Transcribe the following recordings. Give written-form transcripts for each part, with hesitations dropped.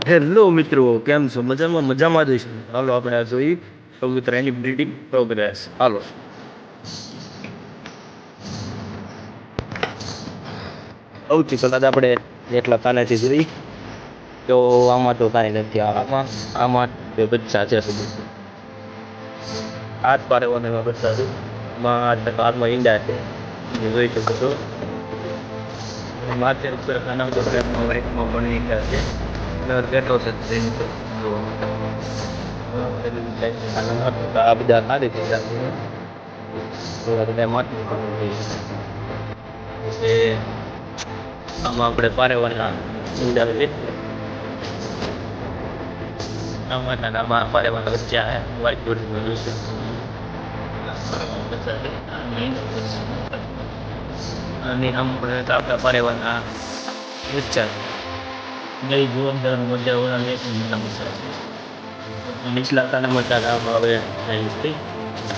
Hello મિત્રો, કેમ છો? મજામાં જઈશું. હાલો આપણે આ જોઈએ કબૂતરાની બ્રીડિંગ પ્રોગ્રેસ. હાલો સૌથી પહેલાં આપણે એટલા કાનેથી જોઈ તો આમાં તો કાંઈ નથી. આમાં તે બચ્ચા છે. હાથ પારેવાને એવા બચ્ચા છે. હાથમાં ઈંડા છે, એ જોઈ શકો છો. માથે ઉપર કાના ઉપર વાઇટમાં પણ ઈંડા છે. બેઠો છે આ બધા સારી છે. આમાં આપણે પારેવાના ઈંડા છે. આમાં પારેવાના બચ્ચા છે. વાઇટ જોડીમાં જોઈશે અને આપણે આપણા પારેવાના બચ્ચા ગઈ જોરદાર મજા નીચલા કાના મજા આમાં હવે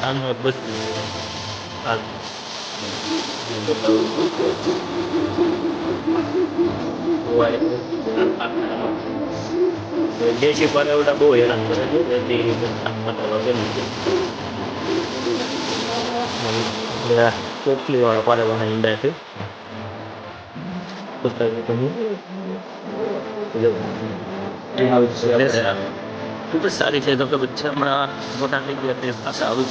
આનું એક બચ્ચું દેશી પારેવડા બહુ હેરાન કરે છે. ચોટલી વાળા પારેવાના ઈંડા છે. ખૂબ જ સારી છે. તો કે બચ્ચા હમણાં મોટા થઈ ગયા તે પાછા આવું